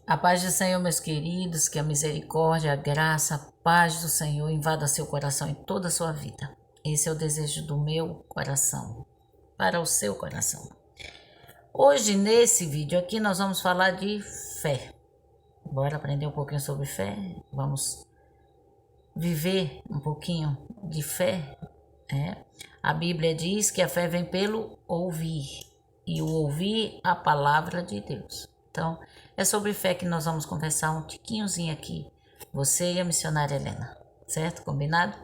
A paz do Senhor, meus queridos, que a misericórdia, a graça, a paz do Senhor invada seu coração e toda a sua vida. Esse é o desejo do meu coração, para o seu coração. Hoje, nesse vídeo aqui, nós vamos falar de fé. Bora aprender um pouquinho sobre fé? Vamos viver um pouquinho de fé? A Bíblia diz que a fé vem pelo ouvir, e o ouvir a palavra de Deus. Então, é sobre fé que nós vamos conversar um tiquinhozinho aqui, você e a missionária Helena, certo? Combinado?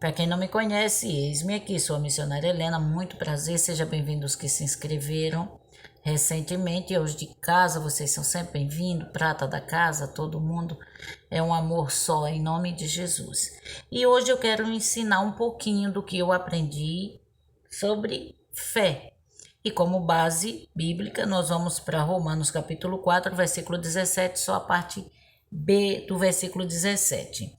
Para quem não me conhece, eis-me aqui, sou a missionária Helena, muito prazer, seja bem-vindos que se inscreveram recentemente, e os de casa, vocês são sempre bem-vindos, prata da casa, todo mundo, é um amor só, em nome de Jesus. E hoje eu quero ensinar um pouquinho do que eu aprendi sobre fé. E como base bíblica, nós vamos para Romanos capítulo 4, versículo 17, só a parte B do versículo 17.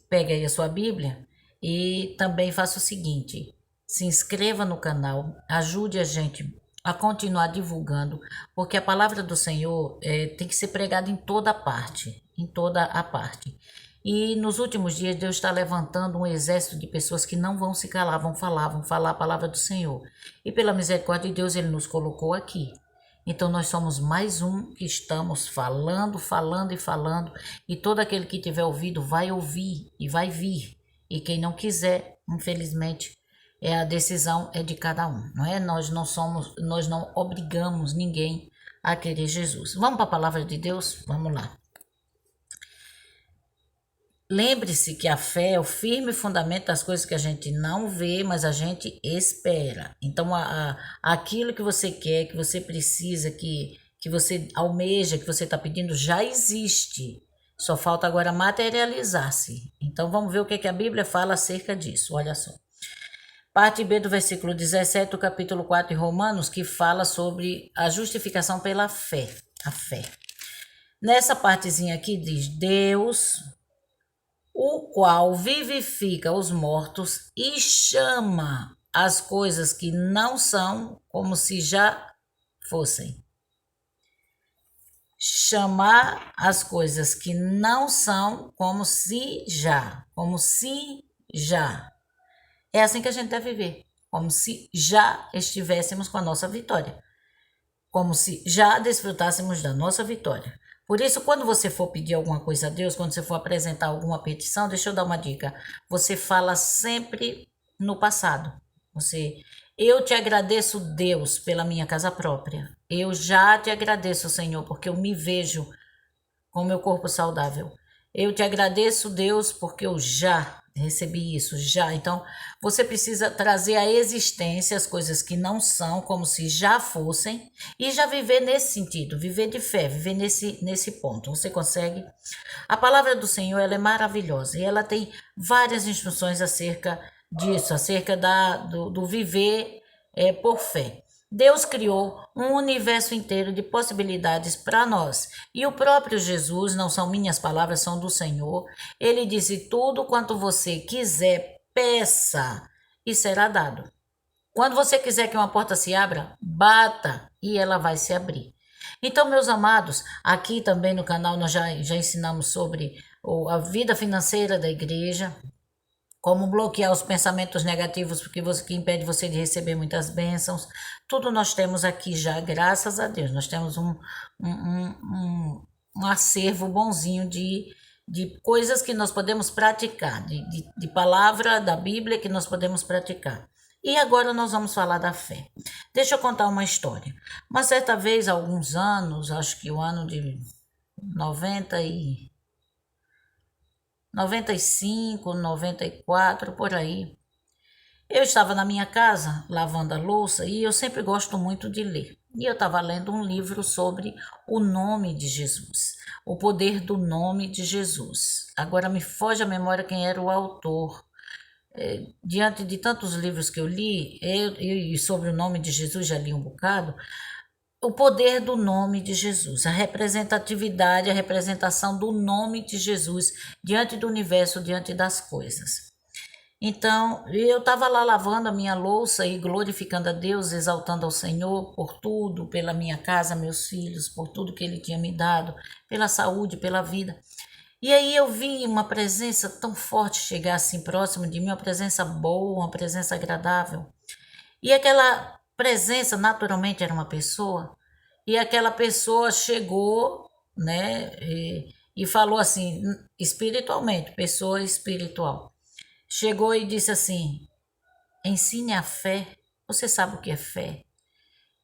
Pega aí a sua Bíblia e também faça o seguinte, se inscreva no canal, ajude a gente a continuar divulgando, porque a palavra do Senhor tem que ser pregada em toda parte, E nos últimos dias Deus está levantando um exército de pessoas que não vão se calar, vão falar a palavra do Senhor. E pela misericórdia de Deus Ele nos colocou aqui. Então nós somos mais um que estamos falando, e todo aquele que tiver ouvido vai ouvir e vai vir. E quem não quiser, infelizmente, a decisão é de cada um, não é? Nós não obrigamos ninguém a querer Jesus. Vamos para a palavra de Deus? Vamos lá. Lembre-se que a fé é o firme fundamento das coisas que a gente não vê, mas a gente espera. Então, aquilo que você quer, que você precisa, que você almeja, que você está pedindo, já existe. Só falta agora materializar-se. Então, vamos ver o que a Bíblia fala acerca disso. Olha só. Parte B do versículo 17 do capítulo 4 de Romanos, que fala sobre a justificação pela fé. A fé. Nessa partezinha aqui diz, Deus, o qual vivifica os mortos e chama as coisas que não são como se já fossem. Chamar as coisas que não são como se já. É assim que a gente deve viver, como se já estivéssemos com a nossa vitória, como se já desfrutássemos da nossa vitória. Por isso, quando você for pedir alguma coisa a Deus, quando você for apresentar alguma petição, deixa eu dar uma dica, você fala sempre no passado. Eu te agradeço, Deus, pela minha casa própria. Eu já te agradeço, Senhor, porque eu me vejo com meu corpo saudável. Eu te agradeço, Deus, porque eu já recebi isso, já. Então, você precisa trazer à existência as coisas que não são, como se já fossem, e já viver nesse sentido, viver de fé, viver nesse ponto. Você consegue? A palavra do Senhor, ela é maravilhosa, e ela tem várias instruções acerca disso, acerca do viver por fé. Deus criou um universo inteiro de possibilidades para nós. E o próprio Jesus, não são minhas palavras, são do Senhor. Ele disse, tudo quanto você quiser, peça e será dado. Quando você quiser que uma porta se abra, bata e ela vai se abrir. Então, meus amados, aqui também no canal nós já ensinamos sobre a vida financeira da igreja, como bloquear os pensamentos negativos que impede você de receber muitas bênçãos. Tudo nós temos aqui já, graças a Deus. Nós temos um acervo bonzinho de coisas que nós podemos praticar, de palavra da Bíblia que nós podemos praticar. E agora nós vamos falar da fé. Deixa eu contar uma história. Uma certa vez, há alguns anos, acho que o ano de 95, 94, por aí. Eu estava na minha casa, lavando a louça, e eu sempre gosto muito de ler. E eu estava lendo um livro sobre o nome de Jesus, o poder do nome de Jesus. Agora me foge a memória quem era o autor. Diante de tantos livros que eu li, e sobre o nome de Jesus já li um bocado, o poder do nome de Jesus, a representatividade, a representação do nome de Jesus diante do universo, diante das coisas. Então, eu estava lá lavando a minha louça e glorificando a Deus, exaltando ao Senhor por tudo, pela minha casa, meus filhos, por tudo que Ele tinha me dado, pela saúde, pela vida. E aí eu vi uma presença tão forte chegar assim próximo de mim, uma presença boa, uma presença agradável. E aquela presença naturalmente era uma pessoa, e aquela pessoa chegou, né, e falou assim, espiritualmente, pessoa espiritual. Chegou e disse assim: ensine a fé. Você sabe o que é fé?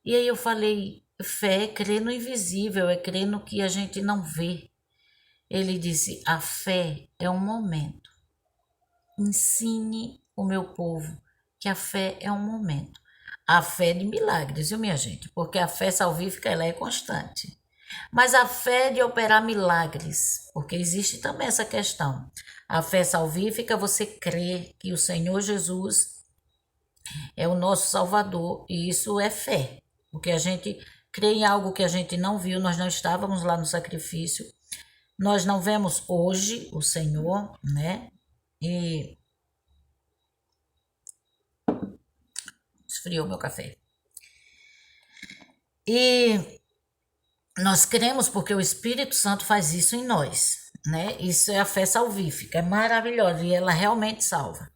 E aí eu falei: fé é crer no invisível, é crer no que a gente não vê. Ele disse: a fé é um momento. Ensine o meu povo que a fé é um momento. A fé de milagres, viu, minha gente? Porque a fé salvífica ela é constante. Mas a fé de operar milagres, porque existe também essa questão. A fé salvífica, você crê que o Senhor Jesus é o nosso Salvador, e isso é fé, porque a gente crê em algo que a gente não viu, nós não estávamos lá no sacrifício, nós não vemos hoje o Senhor, né? E esfriou meu café. E nós cremos porque o Espírito Santo faz isso em nós, né? Isso é a fé salvífica, é maravilhosa e ela realmente salva.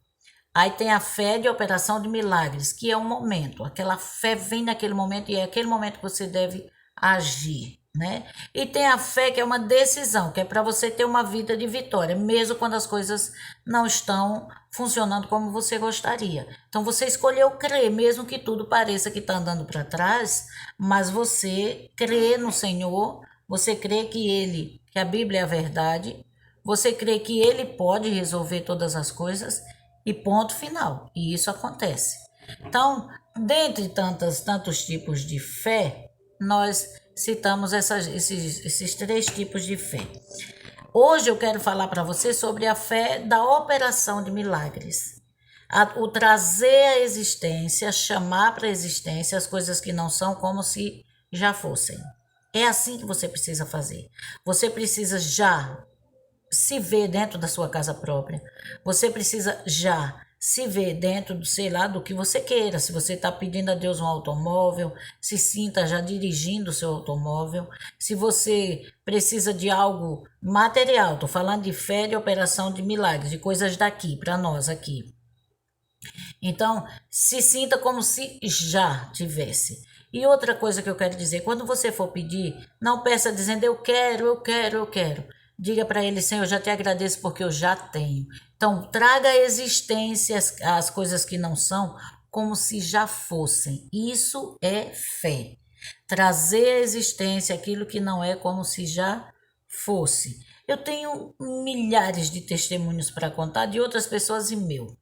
Aí tem a fé de operação de milagres, que é um momento. Aquela fé vem naquele momento e é aquele momento que você deve agir, né? E tem a fé que é uma decisão, que é para você ter uma vida de vitória, mesmo quando as coisas não estão funcionando como você gostaria. Então você escolheu crer, mesmo que tudo pareça que está andando para trás, mas você crê no Senhor, você crê que a Bíblia é a verdade, você crê que Ele pode resolver todas as coisas e ponto final. E isso acontece. Então, dentre tantos tipos de fé, nós citamos esses três tipos de fé. Hoje eu quero falar para você sobre a fé da operação de milagres. O trazer à existência, chamar para a existência as coisas que não são como se já fossem. É assim que você precisa fazer. Você precisa já se ver dentro da sua casa própria. Você precisa já se ver dentro do, sei lá, do que você queira. Se você está pedindo a Deus um automóvel, se sinta já dirigindo o seu automóvel. Se você precisa de algo material, estou falando de fé, de operação de milagres, de coisas daqui, para nós aqui. Então, se sinta como se já tivesse. E outra coisa que eu quero dizer, quando você for pedir, não peça dizendo eu quero, eu quero, eu quero. Diga para ele, Senhor, eu já te agradeço porque eu já tenho. Então, traga à existência as coisas que não são como se já fossem. Isso é fé. Trazer à existência aquilo que não é como se já fosse. Eu tenho milhares de testemunhos para contar de outras pessoas e meu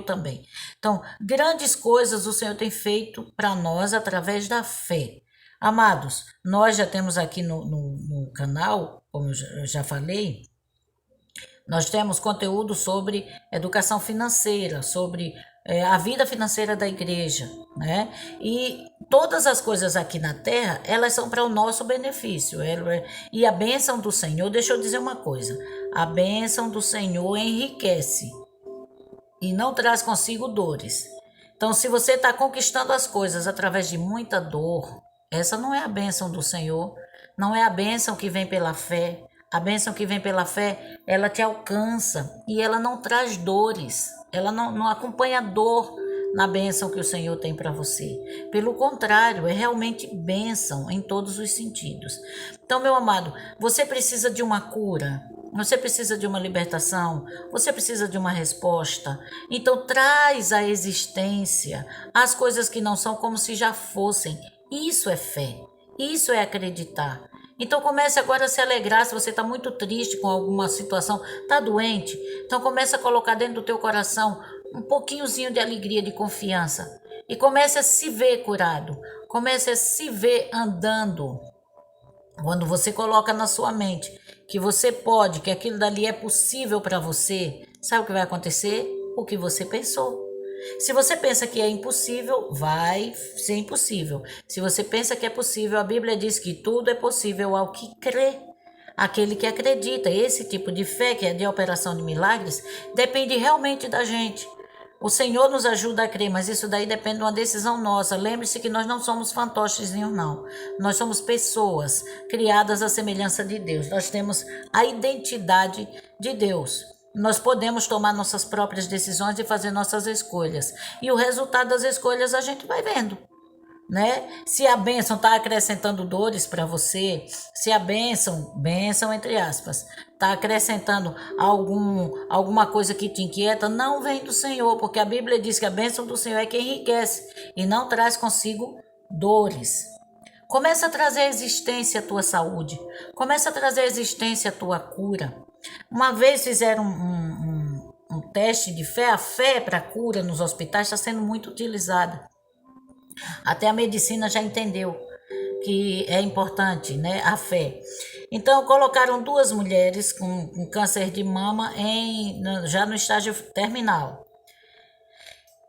também. Então, grandes coisas o Senhor tem feito para nós através da fé. Amados, nós já temos aqui no canal, como eu já falei, nós temos conteúdo sobre educação financeira, sobre a vida financeira da igreja, né? E todas as coisas aqui na terra, elas são para o nosso benefício. E a bênção do Senhor, deixa eu dizer uma coisa, a bênção do Senhor enriquece e não traz consigo dores. Então, se você está conquistando as coisas através de muita dor, essa não é a bênção do Senhor, não é a bênção que vem pela fé. A bênção que vem pela fé, ela te alcança e ela não traz dores, ela não acompanha dor na bênção que o Senhor tem para você. Pelo contrário, é realmente bênção em todos os sentidos. Então, meu amado, você precisa de uma cura, você precisa de uma libertação, você precisa de uma resposta. Então, traz à existência as coisas que não são como se já fossem. Isso é fé, isso é acreditar. Então comece agora a se alegrar. Se você está muito triste com alguma situação, está doente, então comece a colocar dentro do teu coração um pouquinhozinho de alegria, de confiança. E comece a se ver curado. Comece a se ver andando. Quando você coloca na sua mente que você pode, que aquilo dali é possível para você, sabe o que vai acontecer? O que você pensou. Se você pensa que é impossível, vai ser impossível. Se você pensa que é possível, a Bíblia diz que tudo é possível ao que crê. Aquele que acredita. Esse tipo de fé, que é de operação de milagres, depende realmente da gente. O Senhor nos ajuda a crer, mas isso daí depende de uma decisão nossa. Lembre-se que nós não somos fantoches nenhum, não. Nós somos pessoas criadas à semelhança de Deus. Nós temos a identidade de Deus. Nós podemos tomar nossas próprias decisões e fazer nossas escolhas. E o resultado das escolhas a gente vai vendo, né? Se a bênção está acrescentando dores para você, se a bênção entre aspas, está acrescentando alguma coisa que te inquieta, não vem do Senhor, porque a Bíblia diz que a bênção do Senhor é que enriquece e não traz consigo dores. Começa a trazer à existência a tua saúde, começa a trazer à existência a tua cura. Uma vez fizeram um teste de fé, a fé para cura nos hospitais está sendo muito utilizada. Até a medicina já entendeu que é importante, né, a fé. Então, colocaram duas mulheres com câncer de mama já no estágio terminal.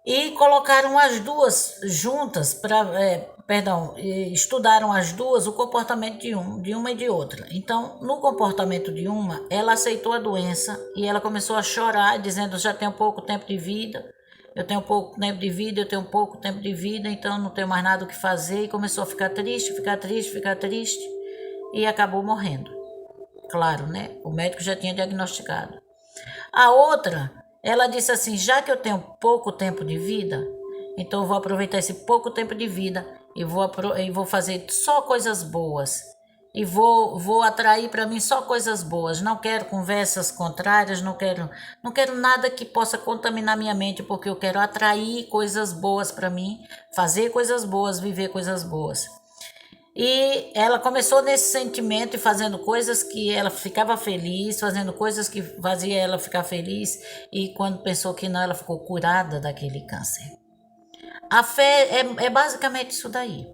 E colocaram as duas juntas estudaram as duas o comportamento de uma e de outra. Então, no comportamento de uma, ela aceitou a doença e ela começou a chorar, dizendo: já tenho pouco tempo de vida, eu tenho pouco tempo de vida, eu tenho pouco tempo de vida, então não tenho mais nada o que fazer. E começou a ficar triste, e acabou morrendo. Claro, né? O médico já tinha diagnosticado. A outra, ela disse assim: já que eu tenho pouco tempo de vida, então eu vou aproveitar esse pouco tempo de vida e vou fazer só coisas boas. E vou atrair para mim só coisas boas. Não quero conversas contrárias, não quero nada que possa contaminar minha mente, porque eu quero atrair coisas boas para mim, fazer coisas boas, viver coisas boas. E ela começou nesse sentimento e fazendo coisas que ela ficava feliz, fazendo coisas que fazia ela ficar feliz, e quando pensou que não, ela ficou curada daquele câncer. A fé é basicamente isso daí.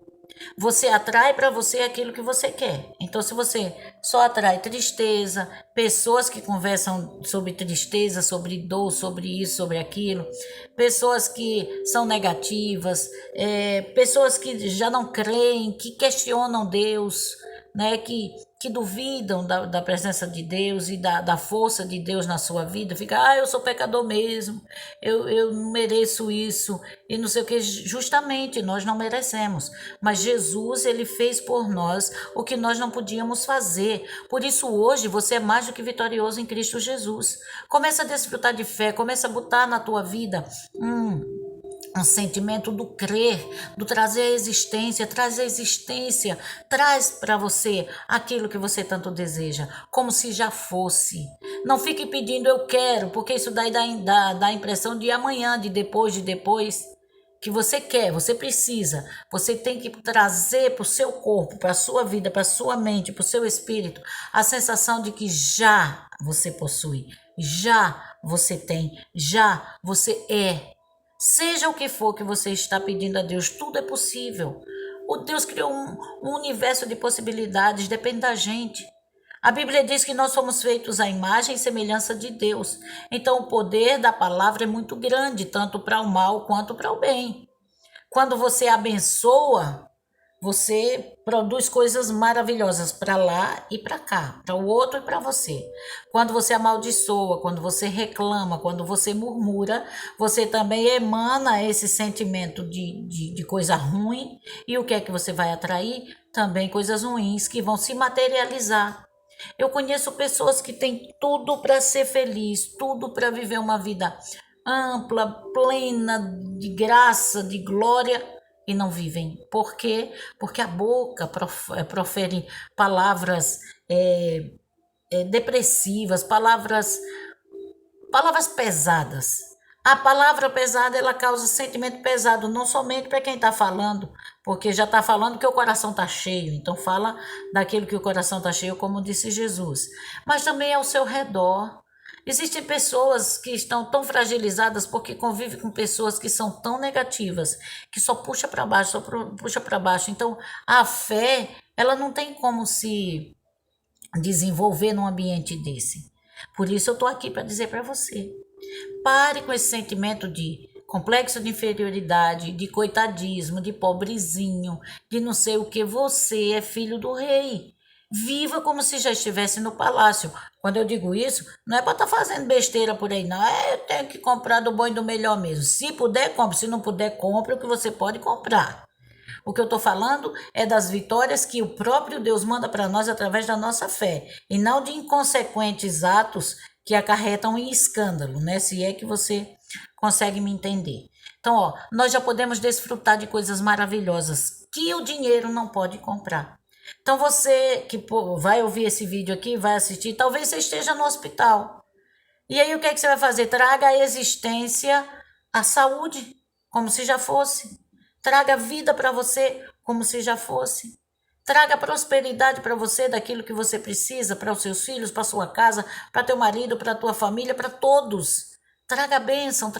Você atrai para você aquilo que você quer. Então, se você só atrai tristeza, pessoas que conversam sobre tristeza, sobre dor, sobre isso, sobre aquilo, pessoas que são negativas, pessoas que já não creem, que questionam Deus, né, que duvidam da presença de Deus e da força de Deus na sua vida, fica: eu sou pecador mesmo, eu não mereço isso, e não sei o que. Justamente, nós não merecemos, mas Jesus, ele fez por nós o que nós não podíamos fazer. Por isso, hoje, você é mais do que vitorioso em Cristo Jesus. Começa a desfrutar de fé, começa a botar na tua vida um sentimento do crer, do trazer a existência, traz para você aquilo que você tanto deseja, como se já fosse. Não fique pedindo eu quero, porque isso daí dá a impressão de amanhã, de depois, que você quer, você precisa. Você tem que trazer para o seu corpo, para a sua vida, para a sua mente, para o seu espírito, a sensação de que já você possui, já você tem, já você é. Seja o que for que você está pedindo a Deus, tudo é possível. O Deus criou um universo de possibilidades, depende da gente. A Bíblia diz que nós somos feitos à imagem e semelhança de Deus. Então o poder da palavra é muito grande, tanto para o mal quanto para o bem. Quando você abençoa, você produz coisas maravilhosas para lá e para cá, para o outro e para você. Quando você amaldiçoa, quando você reclama, quando você murmura, você também emana esse sentimento de coisa ruim. E o que é que você vai atrair? Também coisas ruins que vão se materializar. Eu conheço pessoas que têm tudo para ser feliz, tudo para viver uma vida ampla, plena, de graça, de glória, e não vivem. Por quê? Porque a boca profere palavras depressivas, palavras pesadas. A palavra pesada, ela causa sentimento pesado, não somente para quem está falando, porque já está falando que o coração está cheio, então fala daquilo que o coração está cheio, como disse Jesus, mas também ao seu redor. Existem pessoas que estão tão fragilizadas porque convivem com pessoas que são tão negativas, que só puxa para baixo, puxa para baixo. Então, a fé, ela não tem como se desenvolver num ambiente desse. Por isso eu estou aqui para dizer para você: pare com esse sentimento de complexo de inferioridade, de coitadismo, de pobrezinho, de não sei o que. Você é filho do rei. Viva como se já estivesse no palácio. Quando eu digo isso, não é para estar fazendo besteira por aí, não. Eu tenho que comprar do bom e do melhor mesmo. Se puder, compre. Se não puder, compre o que você pode comprar. O que eu estou falando é das vitórias que o próprio Deus manda para nós através da nossa fé, e não de inconsequentes atos que acarretam em escândalo, né? Se é que você consegue me entender. Então, ó, nós já podemos desfrutar de coisas maravilhosas que o dinheiro não pode comprar. Então, você que vai ouvir esse vídeo aqui, vai assistir, talvez você esteja no hospital. E aí, o que é que você vai fazer? Traga à existência a saúde, como se já fosse. Traga vida para você, como se já fosse. Traga prosperidade para você daquilo que você precisa, para os seus filhos, para sua casa, para teu marido, para tua família, para todos. Traga bênção,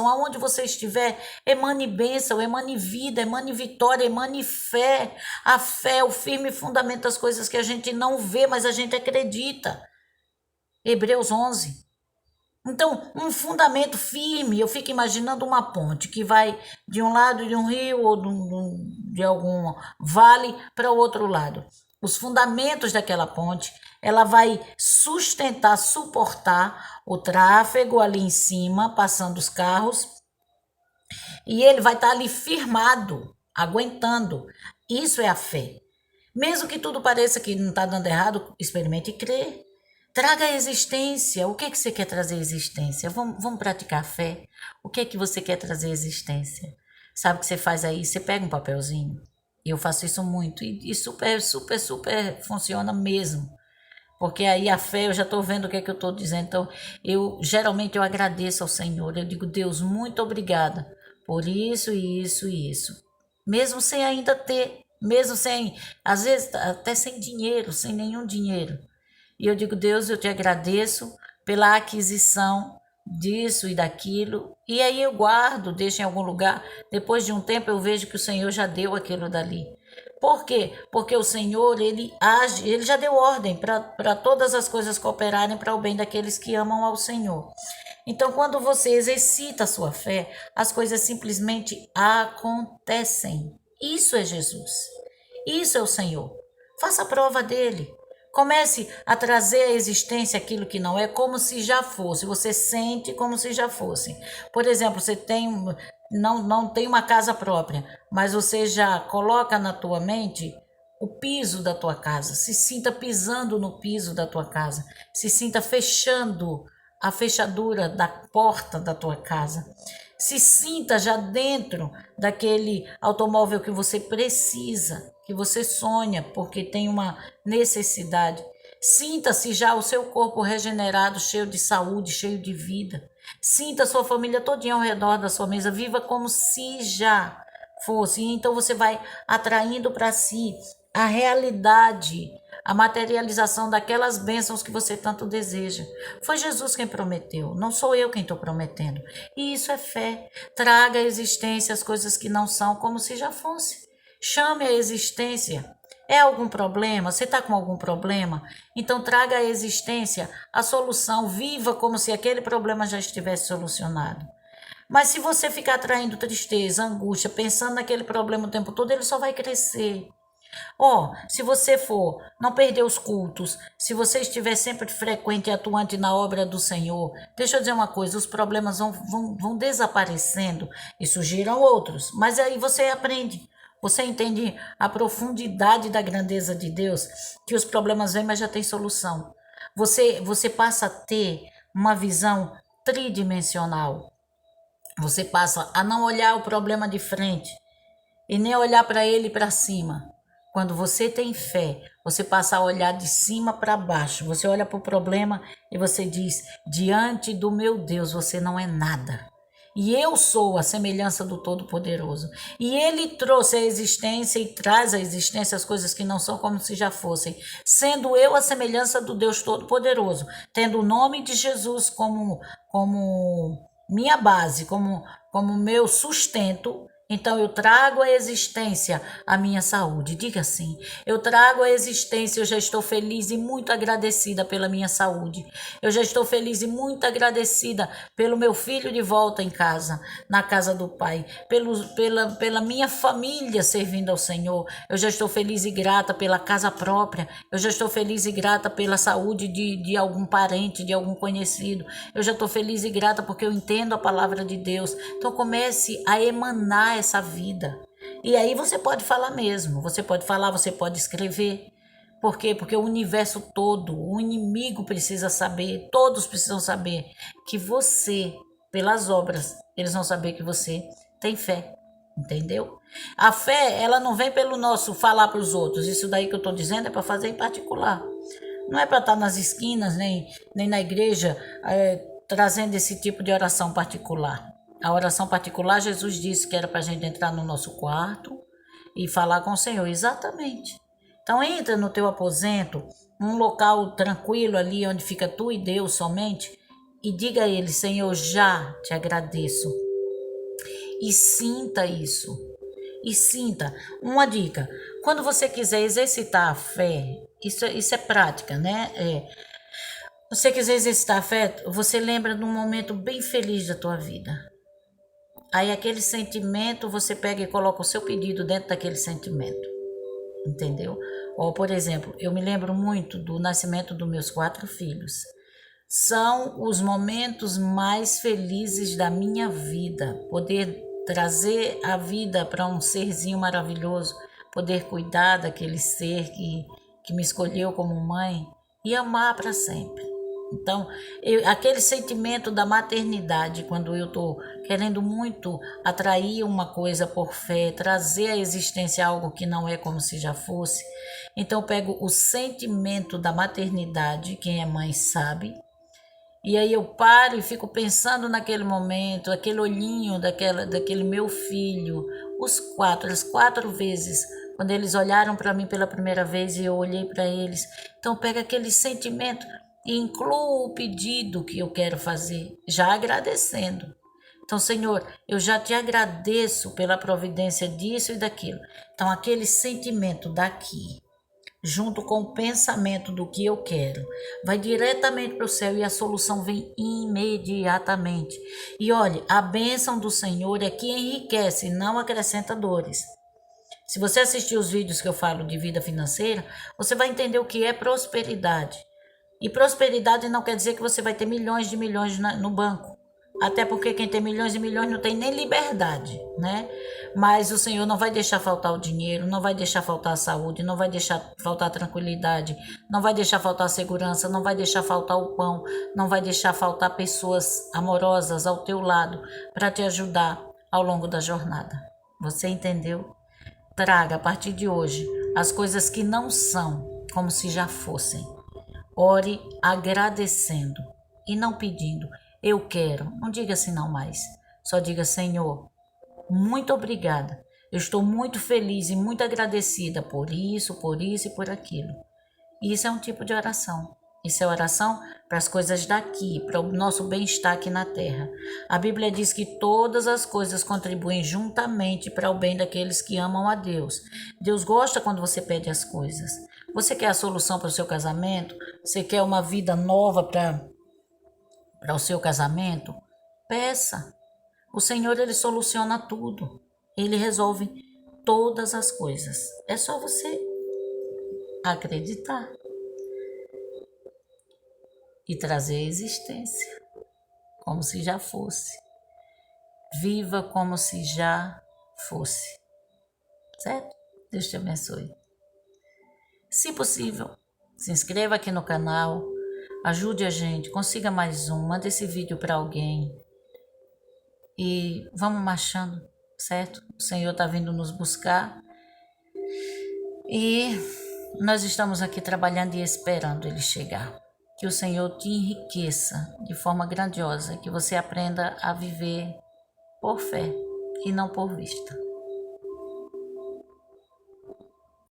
aonde você estiver, emane bênção, emane vida, emane vitória, emane fé. A fé é o firme fundamento das coisas que a gente não vê, mas a gente acredita. Hebreus 11. Então, um fundamento firme, eu fico imaginando uma ponte que vai de um lado de um rio ou de algum vale para o outro lado. Os fundamentos daquela ponte, ela vai sustentar, suportar o tráfego ali em cima, passando os carros, e ele vai estar ali firmado, aguentando. Isso é a fé. Mesmo que tudo pareça que não está dando errado, experimente crer. Traga a existência. O que é que você quer trazer à existência? Vamos praticar a fé. O que é que você quer trazer à existência? Sabe o que você faz aí? Você pega um papelzinho. Eu faço isso muito. E super, super, super funciona mesmo. Porque aí a fé, eu já estou vendo o que é que eu estou dizendo. Então, geralmente eu agradeço ao Senhor. Eu digo, Deus, muito obrigada por isso e isso e isso. Mesmo sem ainda ter, mesmo sem, às vezes até sem dinheiro, sem nenhum dinheiro. E eu digo, Deus, eu te agradeço pela aquisição disso e daquilo. E aí eu guardo, deixo em algum lugar. Depois de um tempo eu vejo que o Senhor já deu aquilo dali. Por quê? Porque o Senhor, ele age, ele já deu ordem para todas as coisas cooperarem para o bem daqueles que amam ao Senhor. Então, quando você exercita a sua fé, as coisas simplesmente acontecem. Isso é Jesus. Isso é o Senhor. Faça a prova dele. Comece a trazer à existência aquilo que não é, como se já fosse. Você sente como se já fosse. Por exemplo, você não tem uma casa própria, mas você já coloca na tua mente o piso da tua casa. Se sinta pisando no piso da tua casa. Se sinta fechando a fechadura da porta da tua casa. Se sinta já dentro daquele automóvel que você precisa, que você sonha, porque tem uma necessidade. Sinta-se já o seu corpo regenerado, cheio de saúde, cheio de vida. Sinta a sua família todinha ao redor da sua mesa. Viva como se já fosse. E então você vai atraindo para si a realidade, a materialização daquelas bênçãos que você tanto deseja. Foi Jesus quem prometeu, não sou eu quem estou prometendo. E isso é fé. Traga à existência as coisas que não são como se já fosse. Chame a existência. É algum problema? Você está com algum problema? Então traga à existência a solução. Viva como se aquele problema já estivesse solucionado. Mas se você ficar atraindo tristeza, angústia, pensando naquele problema o tempo todo, ele só vai crescer. Se você for não perder os cultos, se você estiver sempre frequente e atuante na obra do Senhor, deixa eu dizer uma coisa, os problemas vão desaparecendo e surgirão outros, mas aí você aprende, você entende a profundidade da grandeza de Deus, que os problemas vêm, mas já tem solução. Você passa a ter uma visão tridimensional, você passa a não olhar o problema de frente e nem olhar para ele para cima. Quando você tem fé, você passa a olhar de cima para baixo. Você olha para o problema e você diz, diante do meu Deus, você não é nada. E eu sou a semelhança do Todo-Poderoso. E ele trouxe a existência e traz à existência as coisas que não são como se já fossem. Sendo eu a semelhança do Deus Todo-Poderoso. Tendo o nome de Jesus como minha base, como meu sustento. Então eu trago à existência a minha saúde. Diga assim: eu trago à existência, eu já estou feliz e muito agradecida pela minha saúde. Eu já estou feliz e muito agradecida pelo meu filho de volta em casa, na casa do Pai, pela minha família servindo ao Senhor. Eu já estou feliz e grata pela casa própria. Eu já estou feliz e grata pela saúde de algum parente, de algum conhecido. Eu já estou feliz e grata porque eu entendo a palavra de Deus. Então comece a emanar essa vida. E aí você pode falar mesmo, você pode falar, você pode escrever. Por quê? Porque o universo todo, o inimigo precisa saber, todos precisam saber que você, pelas obras, eles vão saber que você tem fé, entendeu? A fé, ela não vem pelo nosso falar para os outros, isso daí que eu estou dizendo é para fazer em particular. Não é para estar nas esquinas, nem na igreja, trazendo esse tipo de oração particular. A oração particular, Jesus disse que era para a gente entrar no nosso quarto e falar com o Senhor, exatamente. Então entra no teu aposento, um local tranquilo ali onde fica tu e Deus somente, e diga a Ele: Senhor, já te agradeço. E sinta isso. E sinta. Uma dica: quando você quiser exercitar a fé, isso é prática, né? Você quiser exercitar a fé, você lembra de um momento bem feliz da tua vida. Aí aquele sentimento, você pega e coloca o seu pedido dentro daquele sentimento. Entendeu? Ou, por exemplo, eu me lembro muito do nascimento dos meus 4 filhos. São os momentos mais felizes da minha vida. Poder trazer a vida para um serzinho maravilhoso, poder cuidar daquele ser que me escolheu como mãe e amar para sempre. Então, aquele sentimento da maternidade, quando eu estou querendo muito atrair uma coisa por fé, trazer à existência algo que não é como se já fosse, então eu pego o sentimento da maternidade, quem é mãe sabe, e aí eu paro e fico pensando naquele momento, aquele olhinho daquele meu filho, as 4 vezes, quando eles olharam para mim pela primeira vez e eu olhei para eles. Então pega aquele sentimento e incluo o pedido que eu quero fazer, já agradecendo. Então, Senhor, eu já te agradeço pela providência disso e daquilo. Então, aquele sentimento daqui, junto com o pensamento do que eu quero, vai diretamente para o céu e a solução vem imediatamente. E olhe, a bênção do Senhor é que enriquece, não acrescenta dores. Se você assistir os vídeos que eu falo de vida financeira, você vai entender o que é prosperidade. E prosperidade não quer dizer que você vai ter milhões de milhões no banco. Até porque quem tem milhões e milhões não tem nem liberdade, né? Mas o Senhor não vai deixar faltar o dinheiro, não vai deixar faltar a saúde, não vai deixar faltar a tranquilidade, não vai deixar faltar a segurança, não vai deixar faltar o pão, não vai deixar faltar pessoas amorosas ao teu lado para te ajudar ao longo da jornada. Você entendeu? Traga a partir de hoje as coisas que não são como se já fossem. Ore agradecendo e não pedindo. Eu quero. Não diga assim não mais. Só diga: Senhor, muito obrigada. Eu estou muito feliz e muito agradecida por isso e por aquilo. E isso é um tipo de oração. Isso é oração para as coisas daqui, para o nosso bem-estar aqui na terra. A Bíblia diz que todas as coisas contribuem juntamente para o bem daqueles que amam a Deus. Deus gosta quando você pede as coisas. Você quer a solução para o seu casamento? Você quer uma vida nova para o seu casamento? Peça. O Senhor, Ele soluciona tudo. Ele resolve todas as coisas. É só você acreditar e trazer a existência como se já fosse. Viva como se já fosse. Certo? Deus te abençoe. Se possível, se inscreva aqui no canal, ajude a gente, consiga mais um, manda esse vídeo para alguém e vamos marchando, certo? O Senhor está vindo nos buscar e nós estamos aqui trabalhando e esperando Ele chegar. Que o Senhor te enriqueça de forma grandiosa, que você aprenda a viver por fé e não por vista.